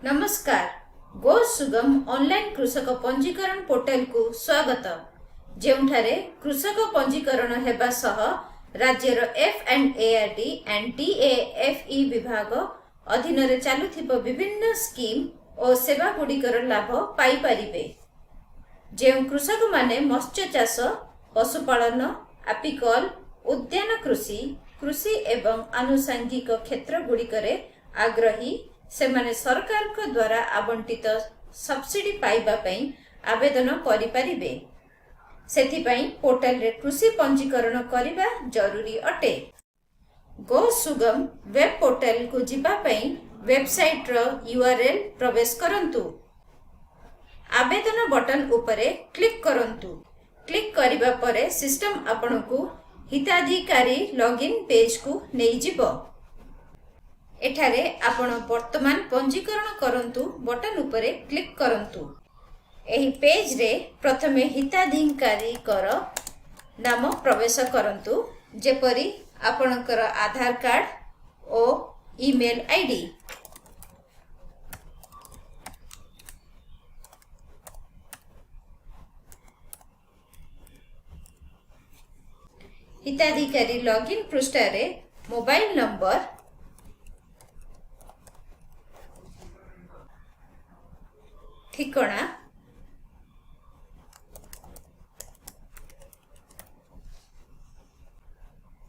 नमस्कार। गो सुगम ऑनलाइन कृषक पंजीकरण पोर्टल को स्वागत। जेउठारे कृषक पंजीकरण हेबा सह राज्यर F&ARD एंड DAFE विभाग अधीन रे चालुथिबा विभिन्न स्कीम और सेवा गुड़िकर लाभ पाई परिबे। जेउ कृषक माने मत्स्य चाष, पशुपालन, आपिकल, उद्यान कृषि, कृषि एवं आनुषंगिक क्षेत्र गुड़िकरे आग्रही सेमाने सरकार को द्वारा आवंटित सब्सिडी पाइबा पई आवेदन करि परिबे। सेथिपई पोर्टल रे कृषि पंजीकरण करिबा जरूरी अटे। गो सुगम वेब पोर्टल को जिबा पई वेबसाइट रो URL प्रवेश करंतु। आवेदन बटन उपरे क्लिक करंतु। क्लिक करिबा परे सिस्टम आपनको हिताधिकारी लॉगिन पेज को नहीं जिबो। एठारे आपण वर्तमान पंजीकरण करंतु बटन उपरे क्लिक करंतु। एही पेज रे प्रथमे हिताधिकारी कर नाम प्रवेश करंतु, जेपरी आपणकर आधार कार्ड और ईमेल आईडी। हिताधिकारी लॉगिन पृष्ठ रे मोबाइल नंबर, ठिकाना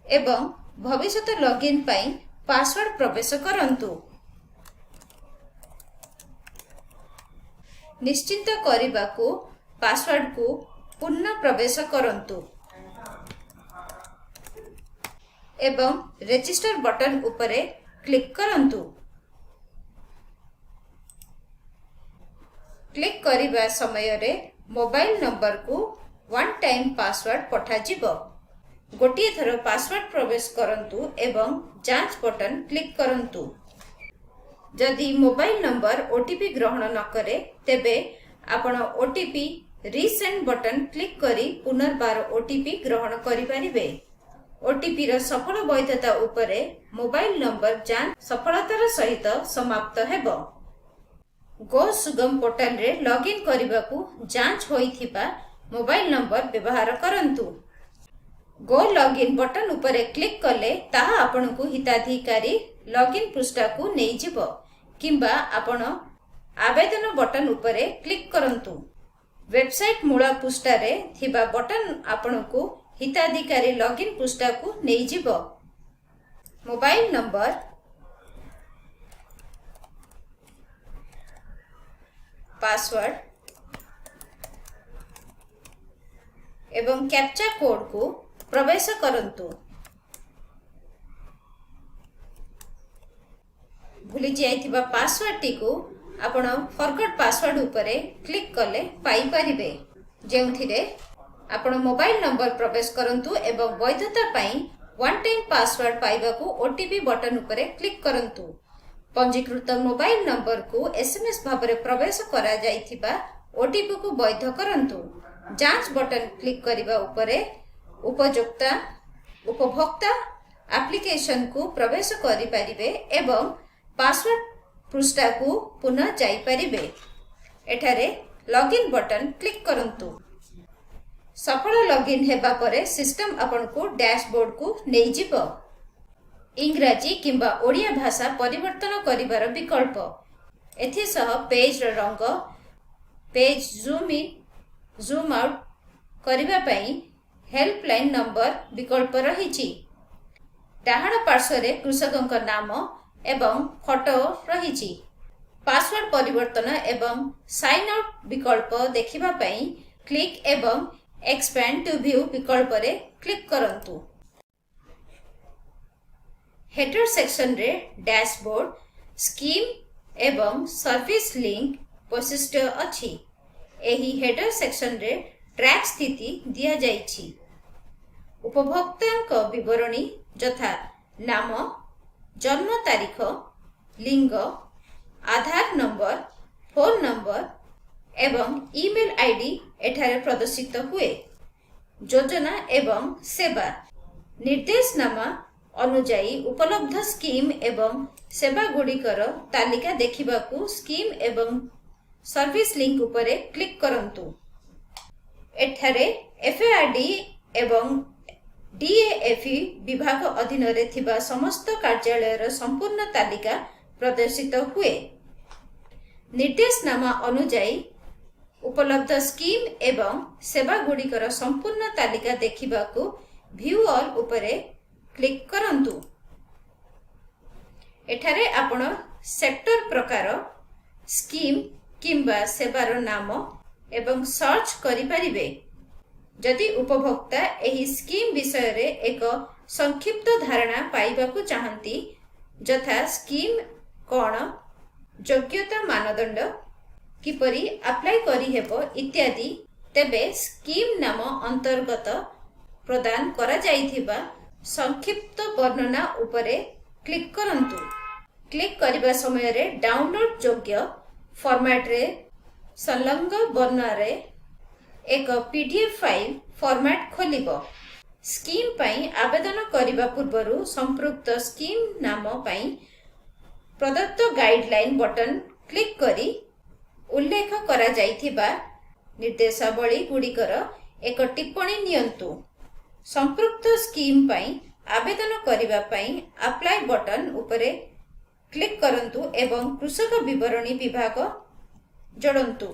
एवं भविष्यत लॉगिन पाई पासवर्ड प्रवेश करंतु। निश्चिंत करिबा को पासवर्ड को पुनः प्रवेश करंतु एवं रजिस्टर बटन उपरे क्लिक करंतु। क्लिक करिबा समय रे मोबाइल नंबर को वन टाइम पासवर्ड पठा जिवो। गोटिए थर पासवर्ड प्रवेश करंतु एवं जांच बटन क्लिक करंतु। जदि मोबाइल नंबर ओटीपी ग्रहण न करे तेबे आपण ओटीपी रीसेंड बटन क्लिक करी पुनर्बार ओटीपी ग्रहण करि परिबे। ओटीपी रो सफल वैधता उपरे मोबाइल नंबर जांच सफलतार सहित समाप्त हेबो। गो सुगम पोर्टल रे लॉगिन करिबा को जांच होइथिबा मोबाइल नंबर व्यवहार करंतु। गो लॉगिन बटन उपरे क्लिक कले ताहा आपनको हिताधिकारी लॉगिन पृष्ठ को नहीं जिवो, किंबा आपण आवेदन बटन उपरे क्लिक करंतु। वेबसाइट मूल पृष्ठ रे थिबा बटन आपनको हिताधिकारी लॉगिन पृष्ठ को नहीं जिवो। मोबाइल नंबर, पासवर्ड एवं कैप्चा कोड को प्रवेश करंतु। भूली जाइथिबा पासवर्ड टी को आपण फॉरगॉट पासवर्ड उपरे क्लिक कले पाई परिबे, जेउथिरे आपण मोबाइल नंबर प्रवेश करंतु एवं वैधता पाई वन टाइम पासवर्ड पाइबा को ओटीपी बटन उपरे क्लिक करंतु। पंजीकृत मोबाइल नंबर को SMS भाबरे प्रवेश करा जाइथिबा ओटीपी को वैध करंतु। जांच बटन क्लिक करिबा उपरे उपभोक्ता एप्लिकेशन को प्रवेश करि परिबे एवं पासवर्ड पृष्ठ को पुनः जाई परिबे। एठारे लॉगिन बटन क्लिक करंतु। सफल लॉगिन हेबा परे सिस्टम आपनको डैशबोर्ड को नहीं जिवो। इंग्राजी किंबा ओडिया भाषा परिवर्तन करिबार विकल्प, एथि सह पेज रंग, page zoom in zoom out करिबा पई हेल्पलाइन नंबर विकल्प रहिछि। डाहाण पार्श्व रे कृषकक नाम एवं फोटो रहिछि। पासवर्ड परिवर्तन एवं साइन आउट विकल्प देखिबा पई क्लिक एवं एक्सपैंड टू व्यू विकल्प रे क्लिक करंतु। हेडर सेक्शन रे डैशबोर्ड, स्कीम एवं सर्विस लिंक वैशिष्ट्य अछि। एही हेडर सेक्शन रे ट्रैक स्थिति दिया जाइछि। उपभोक्तांक विवरणी यथा नाम, जन्म तारीख, लिंग, आधार नंबर, फोन नंबर एवं ईमेल आईडी एठारे प्रदर्शित हुए। योजना एवं सेवा, निर्देशनामा अनुजाई उपलब्ध स्कीम एवं सेवा गुड़िकर तालिका देखिबाकू स्कीम एवं सर्विस लिंक उपरे क्लिक करंतु। एठारे एफएआरडी एवं डीएएफई विभाग अधीन रे थिबा समस्त कार्यालय संपूर्ण तालिका प्रदर्शित हुए। निर्देशनामा अनुजाई उपलब्ध स्कीम एवं सेवा गुड़िकर संपूर्ण तालिका देखिबाकू व्यू ऑल उपरे क्लिक करंतु। एठारे आपण सेक्टर प्रकार स्कीम किंबा सेवार नाम एवं सर्च करि परिबे। जदि उपभोक्ता एही स्कीम विषय रे एक संक्षिप्त धारणा पाइबाकू चाहंती, जथा स्कीम कोण, योग्यता मानदंड, किपरि अप्लाई करि हेबो इत्यादि, तेबे स्कीम नाम अंतर्गत प्रदान करा जाइथिबा संक्षिप्त वर्णना उपरे क्लिक करंतु। क्लिक करिबा समय रे डाउनलोड योग्य फॉर्मेट रे संलग्न वर्णना रे एक पीडीएफ फाइल फॉर्मेट खोलिबो। स्कीम पई आवेदन करिबा पूर्वरु संपृक्त स्कीम नाम पई प्रदत्त गाइडलाइन बटन क्लिक करी उल्लेख करा जाइथिबा निर्देशावली गुड़िकर एक टिप्पणी नियंतु। संपृक्त स्कीम पई आवेदन करिबा पई अप्लाई बटन उपरे क्लिक करंतु एवं कृषक विवरणी विभाग जोड़ंतु।